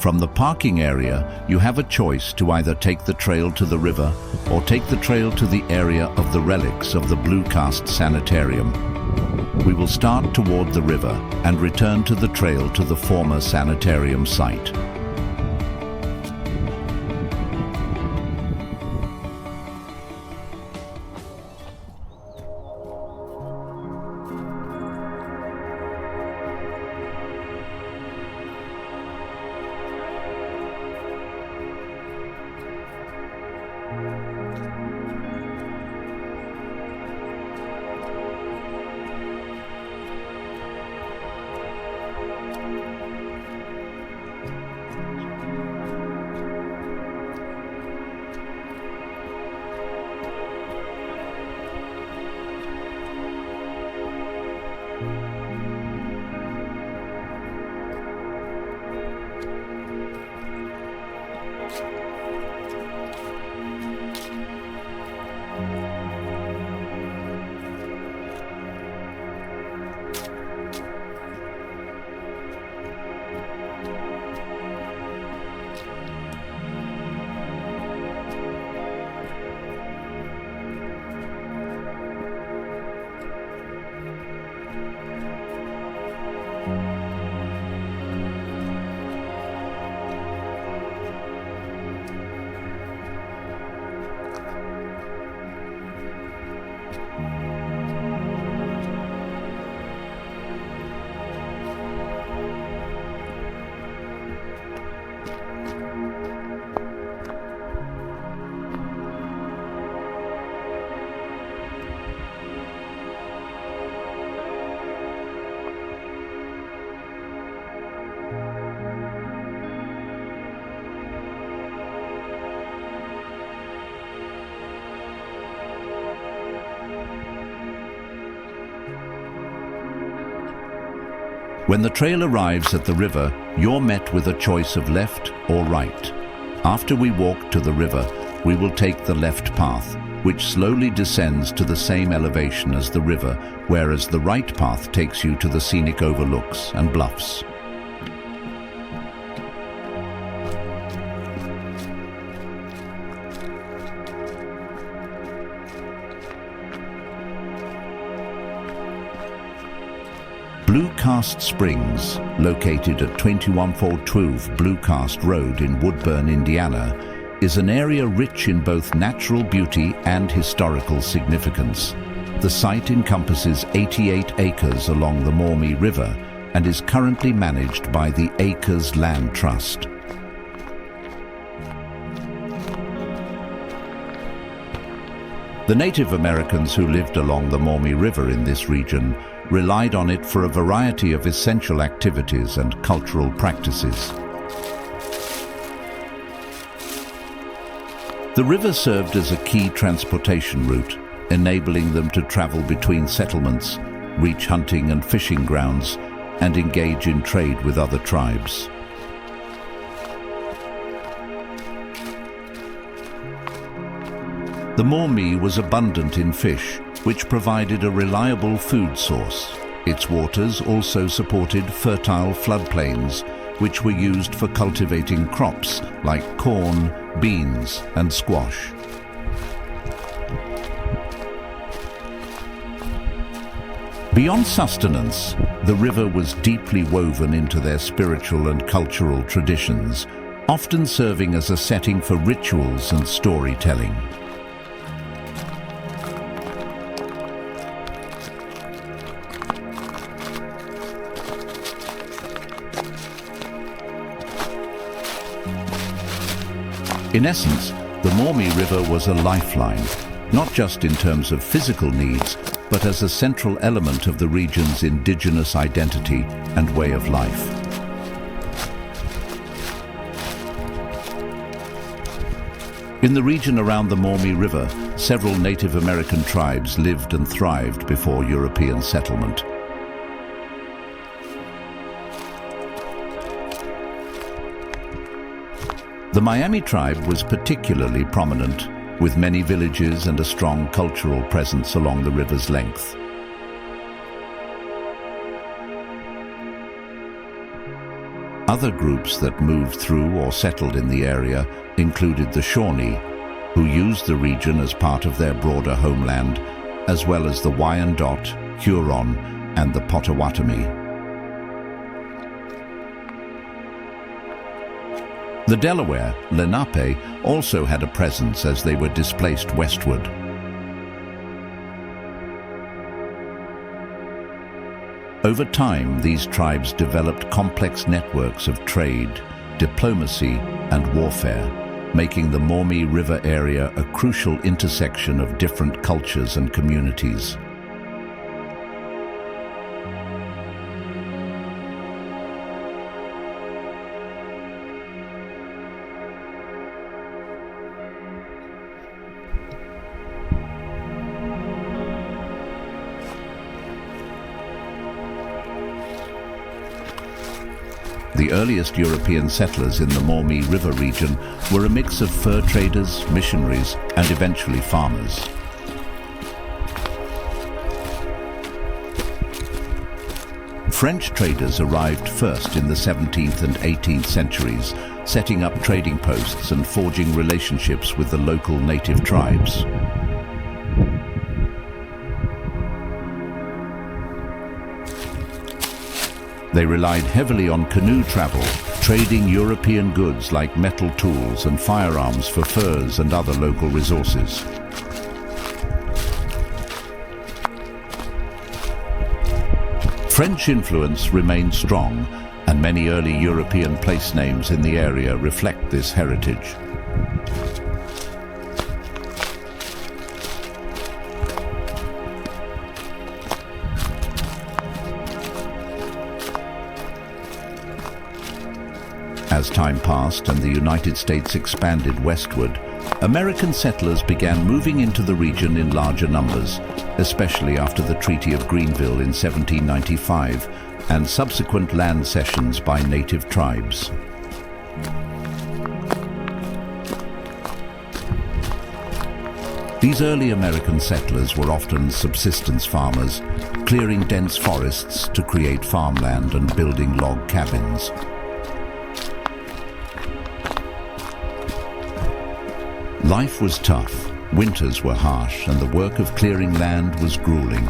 From the parking area, you have a choice to either take the trail to the river or take the trail to the area of the relics of the blue cast Sanatorium. We will start toward the river and return to the trail to the former Sanatorium site. When the trail arrives at the river, you're met with a choice of left or right. After we walk to the river, we will take the left path, which slowly descends to the same elevation as the river, whereas the right path takes you to the scenic overlooks and bluffs. Blue Cast Springs, located at 2112 Blue Cast Road in Woodburn, Indiana, is an area rich in both natural beauty and historical significance. The site encompasses 88 acres along the Maumee River and is currently managed by the Acres Land Trust. The Native Americans who lived along the Maumee River in this region relied on it for a variety of essential activities and cultural practices. The river served as a key transportation route, enabling them to travel between settlements, reach hunting and fishing grounds, and engage in trade with other tribes. The Maumee was abundant in fish, which provided a reliable food source. Its waters also supported fertile floodplains, which were used for cultivating crops like corn, beans, and squash. Beyond sustenance, the river was deeply woven into their spiritual and cultural traditions, often serving as a setting for rituals and storytelling. In essence, the Maumee River was a lifeline, not just in terms of physical needs, but as a central element of the region's indigenous identity and way of life. In the region around the Maumee River, several Native American tribes lived and thrived before European settlement. The Maumee tribe was particularly prominent, with many villages and a strong cultural presence along the river's length. Other groups that moved through or settled in the area included the Shawnee, who used the region as part of their broader homeland, as well as the Wyandot, Huron, and the Potawatomi. The Delaware, Lenape, also had a presence as they were displaced westward. Over time, these tribes developed complex networks of trade, diplomacy, and warfare, making the Maumee River area a crucial intersection of different cultures and communities. The earliest European settlers in the Maumee River region were a mix of fur traders, missionaries, and eventually farmers. French traders arrived first in the 17th and 18th centuries, setting up trading posts and forging relationships with the local native tribes. They relied heavily on canoe travel, trading European goods like metal tools and firearms for furs and other local resources. French influence remained strong, and many early European place names in the area reflect this heritage. As time passed and the United States expanded westward, American settlers began moving into the region in larger numbers, especially after the Treaty of Greenville in 1795 and subsequent land cessions by native tribes. These early American settlers were often subsistence farmers, clearing dense forests to create farmland and building log cabins. Life was tough, winters were harsh, and the work of clearing land was grueling.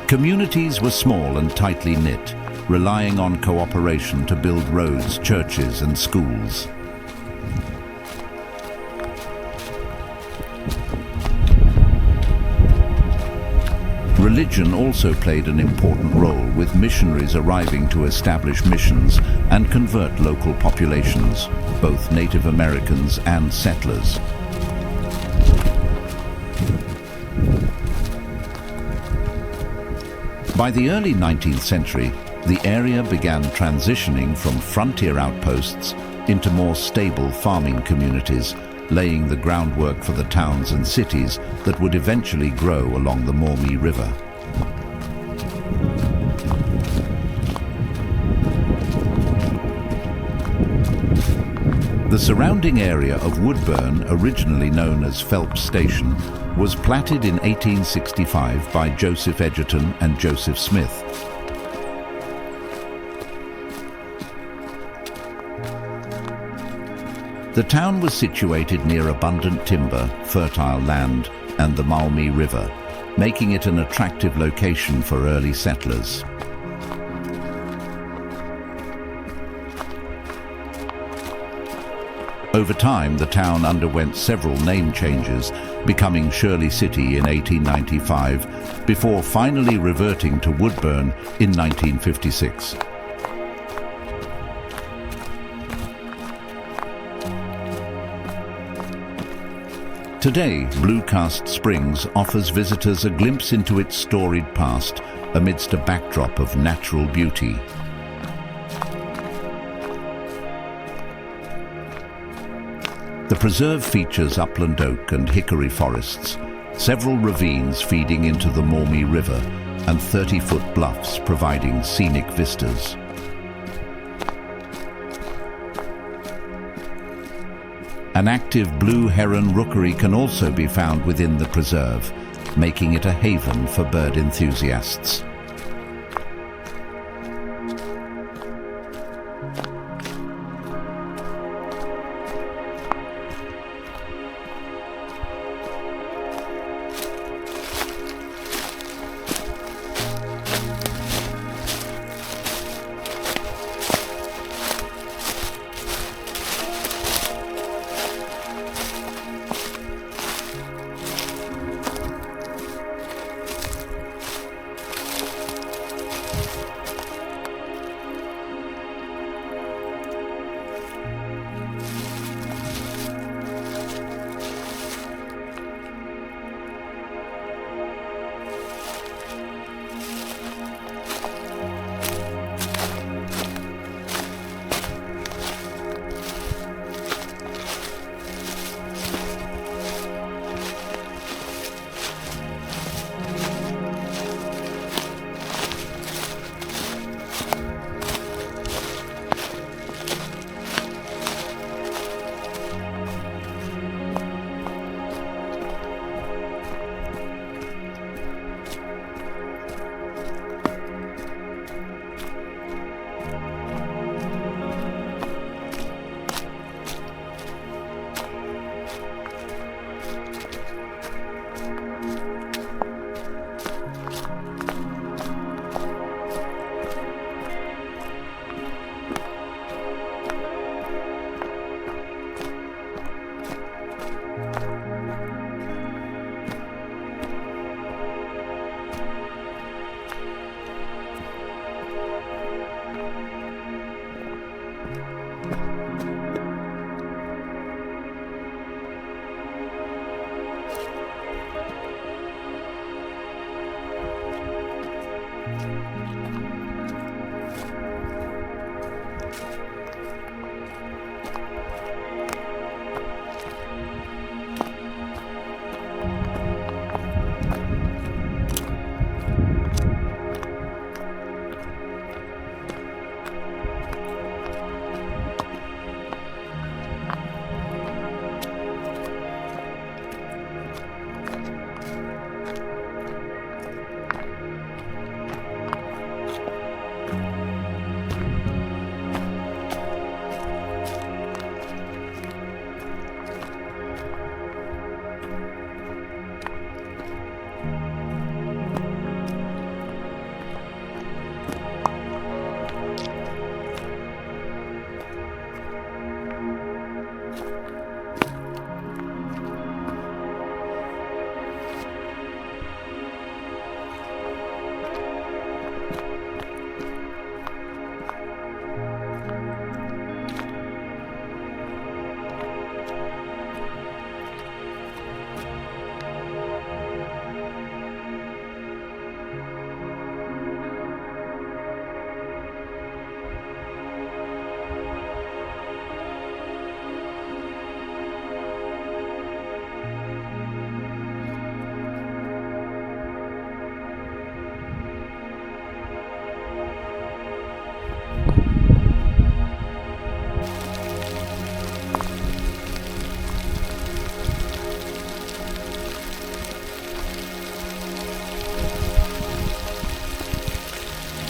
Communities were small and tightly knit, relying on cooperation to build roads, churches, and schools. Religion also played an important role, with missionaries arriving to establish missions and convert local populations, both Native Americans and settlers. By the early 19th century, the area began transitioning from frontier outposts into more stable farming communities, laying the groundwork for the towns and cities that would eventually grow along the Maumee River. The surrounding area of Woodburn, originally known as Phelps Station, was platted in 1865 by Joseph Egerton and Joseph Smith. The town was situated near abundant timber, fertile land, and the Maumee River, making it an attractive location for early settlers. Over time, the town underwent several name changes, becoming Shirley City in 1895, before finally reverting to Woodburn in 1956. Today, Blue Cast Springs offers visitors a glimpse into its storied past amidst a backdrop of natural beauty. The preserve features upland oak and hickory forests, several ravines feeding into the Maumee River, and 30-foot bluffs providing scenic vistas. An active blue heron rookery can also be found within the preserve, making it a haven for bird enthusiasts.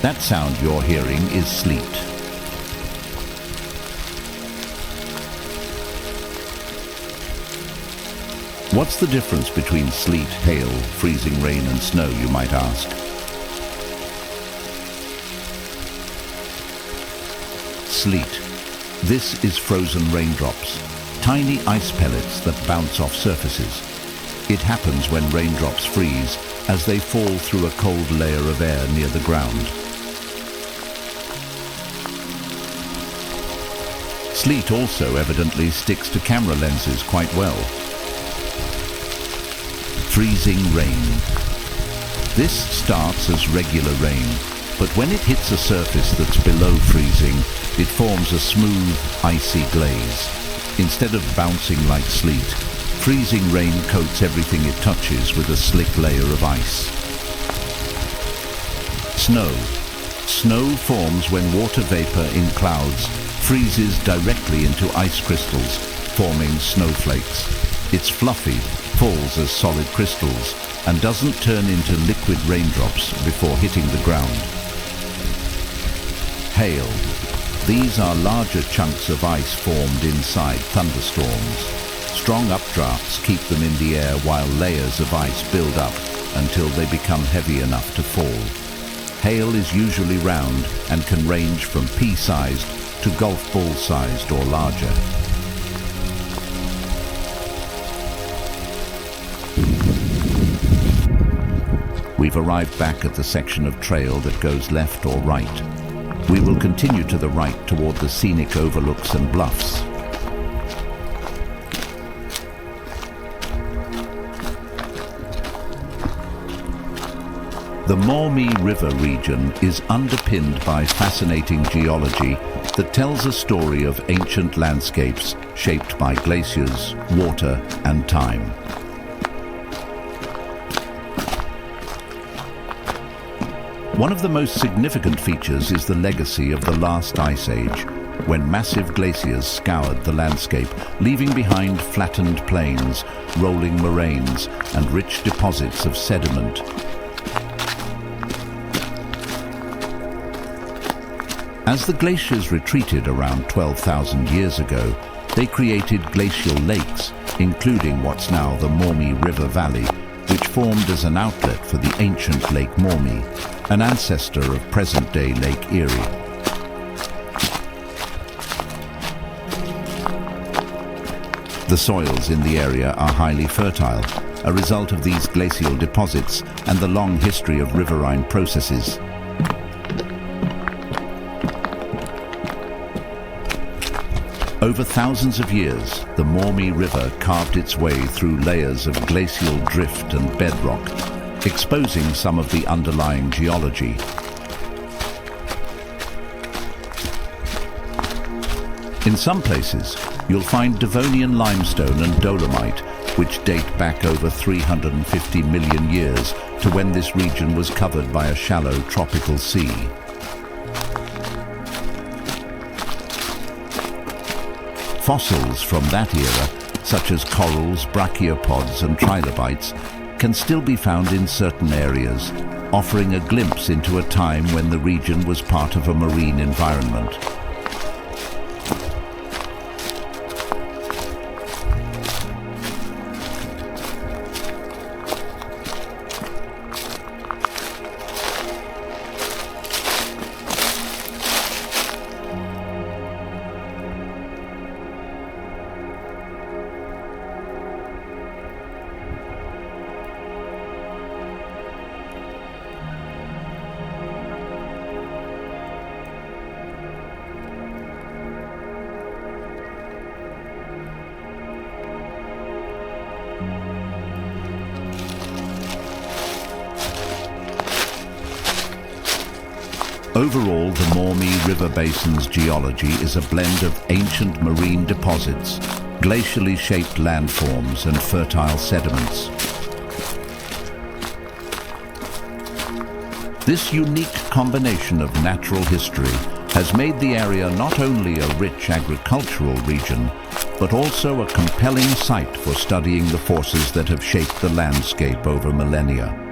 That sound you're hearing is sleet. What's the difference between sleet, hail, freezing rain and snow, you might ask? Sleet. This is frozen raindrops, tiny ice pellets that bounce off surfaces. It happens when raindrops freeze as they fall through a cold layer of air near the ground. Sleet also evidently sticks to camera lenses quite well. Freezing rain. This starts as regular rain, but when it hits a surface that's below freezing, it forms a smooth, icy glaze. Instead of bouncing like sleet, freezing rain coats everything it touches with a slick layer of ice. Snow. Snow forms when water vapor in clouds freezes directly into ice crystals, forming snowflakes. It's fluffy, falls as solid crystals, and doesn't turn into liquid raindrops before hitting the ground. Hail. These are larger chunks of ice formed inside thunderstorms. Strong updrafts keep them in the air while layers of ice build up until they become heavy enough to fall. Hail is usually round and can range from pea-sized to golf ball-sized or larger. We've arrived back at the section of trail that goes left or right. We will continue to the right toward the scenic overlooks and bluffs. The Maumee River region is underpinned by fascinating geology that tells a story of ancient landscapes shaped by glaciers, water, and time. One of the most significant features is the legacy of the last ice age, when massive glaciers scoured the landscape, leaving behind flattened plains, rolling moraines, and rich deposits of sediment. As the glaciers retreated around 12,000 years ago, they created glacial lakes, including what's now the Maumee River Valley, which formed as an outlet for the ancient Lake Maumee, an ancestor of present-day Lake Erie. The soils in the area are highly fertile, a result of these glacial deposits and the long history of riverine processes. Over thousands of years, the Maumee River carved its way through layers of glacial drift and bedrock, exposing some of the underlying geology. In some places, you'll find Devonian limestone and dolomite, which date back over 350 million years to when this region was covered by a shallow tropical sea. Fossils from that era, such as corals, brachiopods and trilobites, can still be found in certain areas, offering a glimpse into a time when the region was part of a marine environment. Overall, the Maumee River Basin's geology is a blend of ancient marine deposits, glacially shaped landforms, and fertile sediments. This unique combination of natural history has made the area not only a rich agricultural region, but also a compelling site for studying the forces that have shaped the landscape over millennia.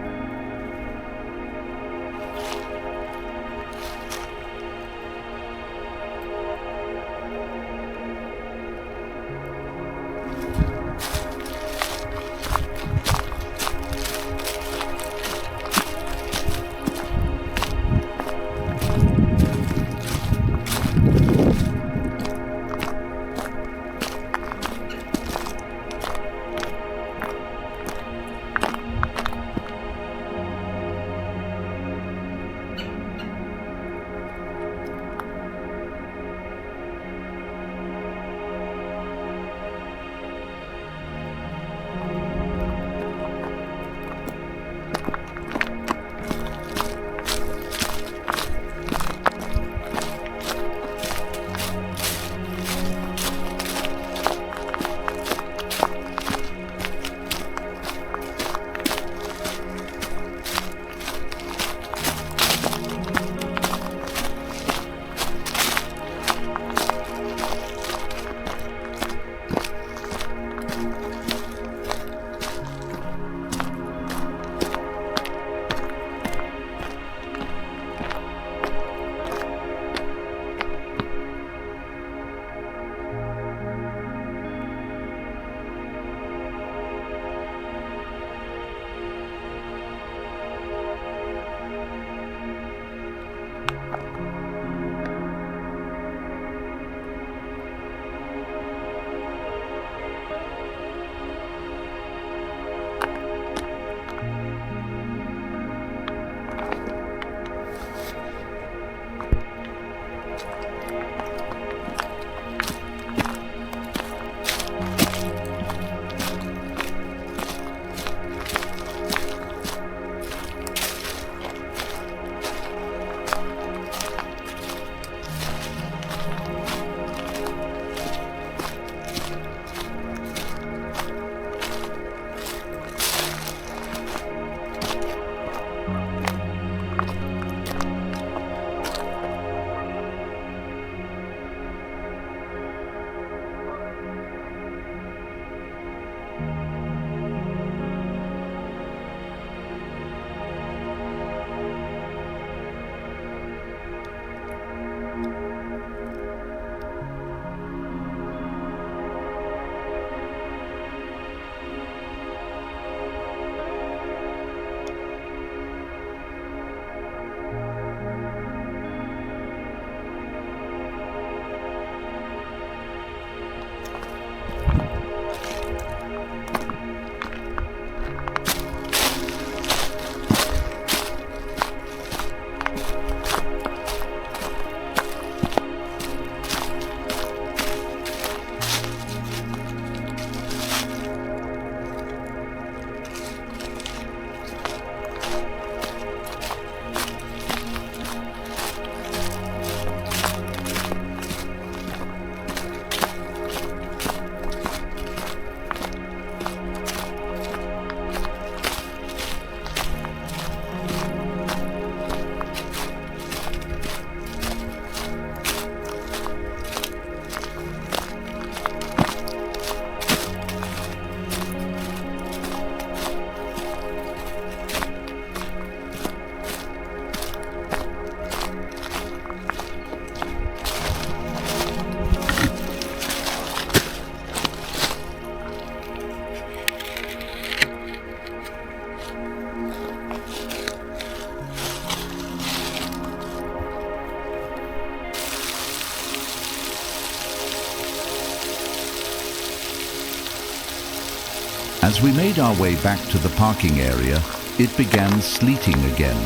As we made our way back to the parking area, it began sleeting again.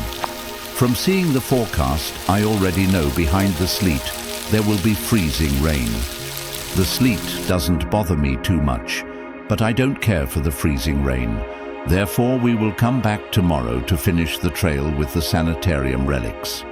From seeing the forecast, I already know behind the sleet there will be freezing rain. The sleet doesn't bother me too much, but I don't care for the freezing rain. Therefore, we will come back tomorrow to finish the trail with the Sanatorium relics.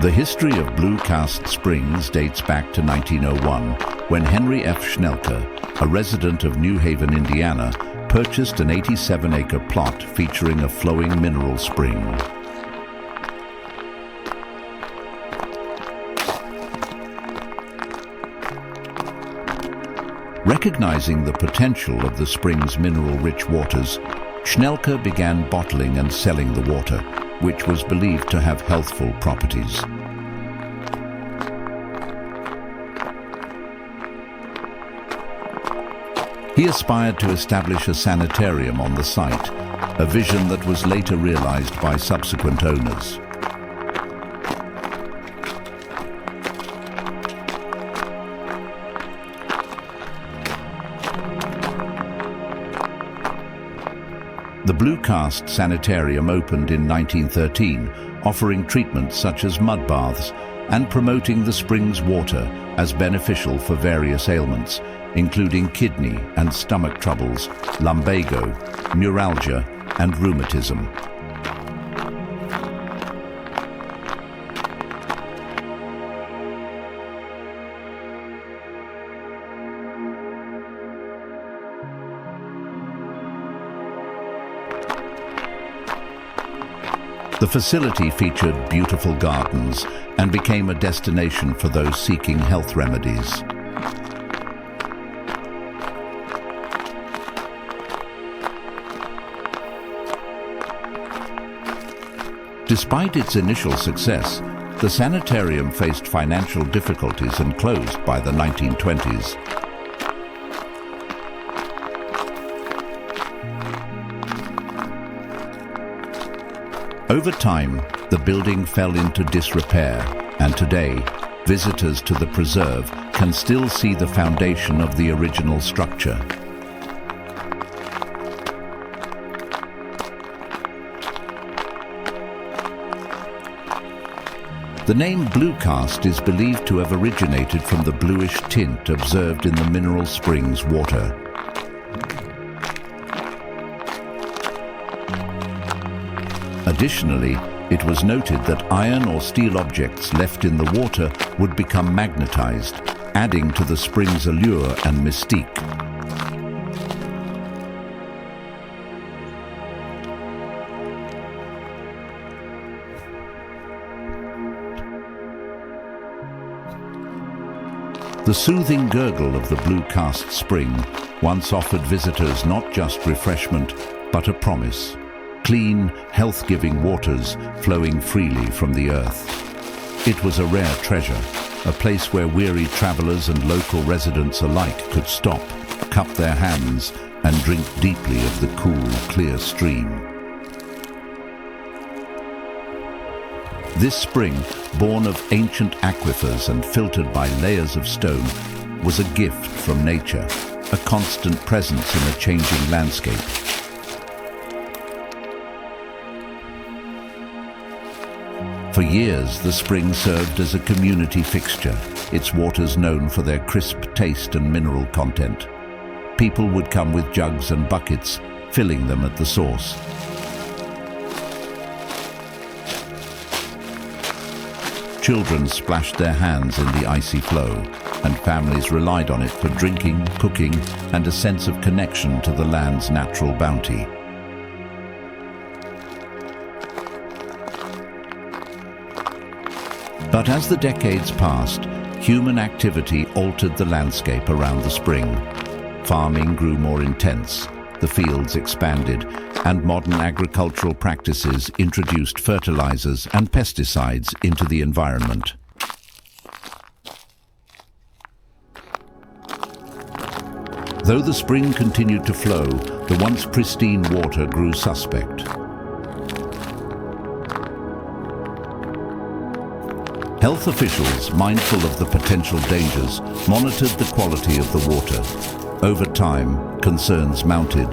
The history of Blue Karst Springs dates back to 1901, when Henry F. Schnelke, a resident of New Haven, Indiana, purchased an 87-acre plot featuring a flowing mineral spring. Recognizing the potential of the spring's mineral-rich waters, Schnelke began bottling and selling the water, which was believed to have healthful properties. He aspired to establish a sanatorium on the site, a vision that was later realized by subsequent owners. The Blue Karst Sanatorium opened in 1913, offering treatments such as mud baths and promoting the spring's water as beneficial for various ailments, including kidney and stomach troubles, lumbago, neuralgia, and rheumatism. The facility featured beautiful gardens and became a destination for those seeking health remedies. Despite its initial success, the sanatorium faced financial difficulties and closed by the 1920s. Over time, the building fell into disrepair, and today, visitors to the preserve can still see the foundation of the original structure. The name Blue Karst is believed to have originated from the bluish tint observed in the mineral spring's water. Additionally, it was noted that iron or steel objects left in the water would become magnetized, adding to the spring's allure and mystique. The soothing gurgle of the Blue Karst spring once offered visitors not just refreshment, but a promise. Clean, health-giving waters flowing freely from the earth. It was a rare treasure, a place where weary travelers and local residents alike could stop, cup their hands, and drink deeply of the cool, clear stream. This spring, born of ancient aquifers and filtered by layers of stone, was a gift from nature, a constant presence in a changing landscape. For For years, the spring served as a community fixture, its waters known for their crisp taste and mineral content. People would come with jugs and buckets, filling them at the source. Children splashed their hands in the icy flow, and families relied on it for drinking, cooking, and a sense of connection to the land's natural bounty. But as the decades passed, human activity altered the landscape around the spring. Farming grew more intense, the fields expanded, and modern agricultural practices introduced fertilizers and pesticides into the environment. Though the spring continued to flow, the once pristine water grew suspect. Health officials, mindful of the potential dangers, monitored the quality of the water. Over time, concerns mounted.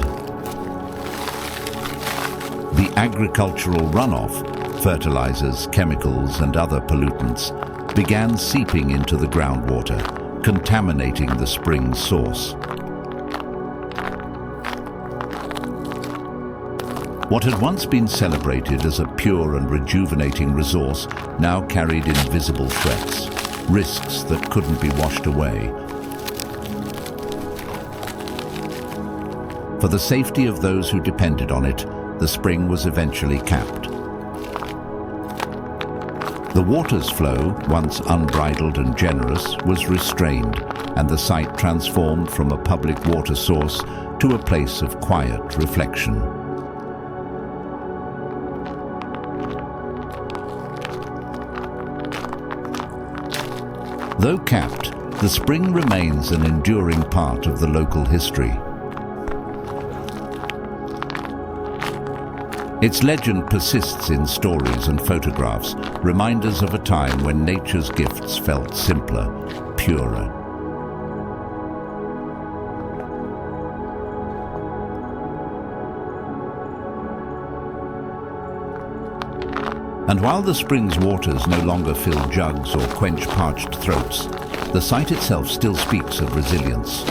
The agricultural runoff, fertilizers, chemicals, and other pollutants, began seeping into the groundwater, contaminating the spring's source. What had once been celebrated as a pure and rejuvenating resource now carried invisible threats, risks that couldn't be washed away. For the safety of those who depended on it, the spring was eventually capped. The water's flow, once unbridled and generous, was restrained, and the site transformed from a public water source to a place of quiet reflection. Though capped, the spring remains an enduring part of the local history. Its legend persists in stories and photographs, reminders of a time when nature's gifts felt simpler, purer. And while the spring's waters no longer fill jugs or quench parched throats, the site itself still speaks of resilience.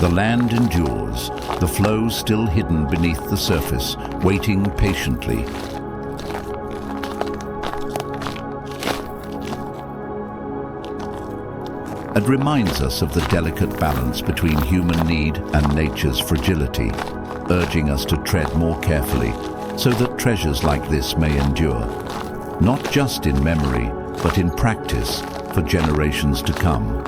The land endures, the flow still hidden beneath the surface, waiting patiently. It reminds us of the delicate balance between human need and nature's fragility, urging us to tread more carefully so that treasures like this may endure, not just in memory, but in practice for generations to come.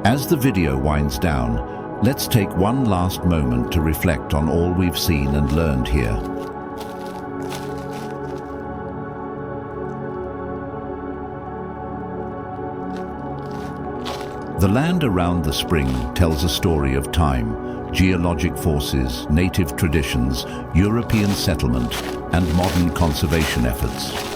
As the video winds down, let's take one last moment to reflect on all we've seen and learned here. The land around the spring tells a story of time, geologic forces, native traditions, European settlement, and modern conservation efforts.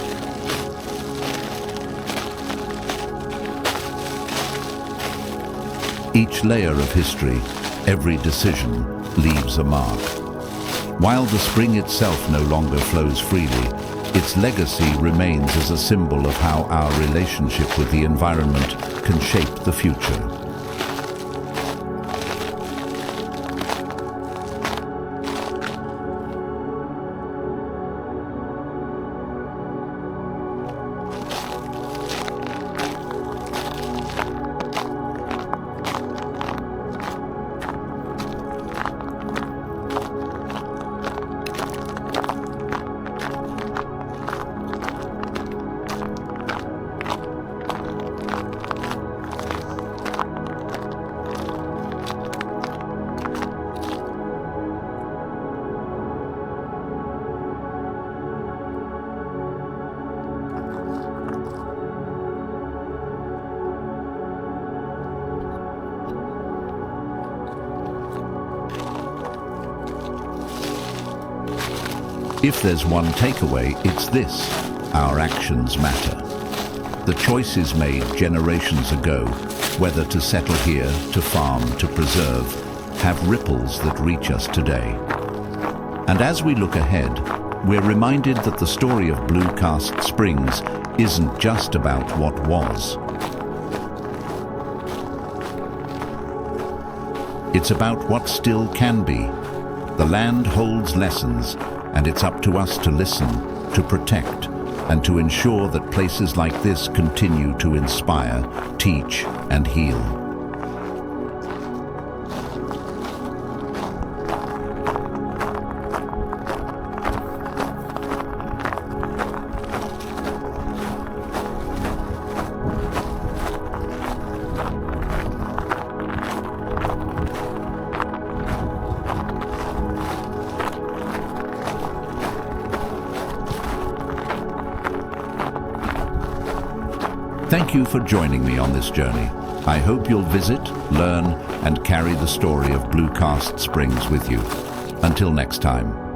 Each layer of history, every decision, leaves a mark. While the spring itself no longer flows freely, its legacy remains as a symbol of how our relationship with the environment can shape the future. If there's one takeaway, it's this: our actions matter. The choices made generations ago, whether to settle here, to farm, to preserve, have ripples that reach us today. And as we look ahead, we're reminded that the story of Blue Karst Springs isn't just about what was. It's about what still can be. The land holds lessons, and it's up to us to listen, to protect, and to ensure that places like this continue to inspire, teach, and heal. Thank you for joining me on this journey. I hope you'll visit, learn, and carry the story of Blue Karst Springs with you. Until next time.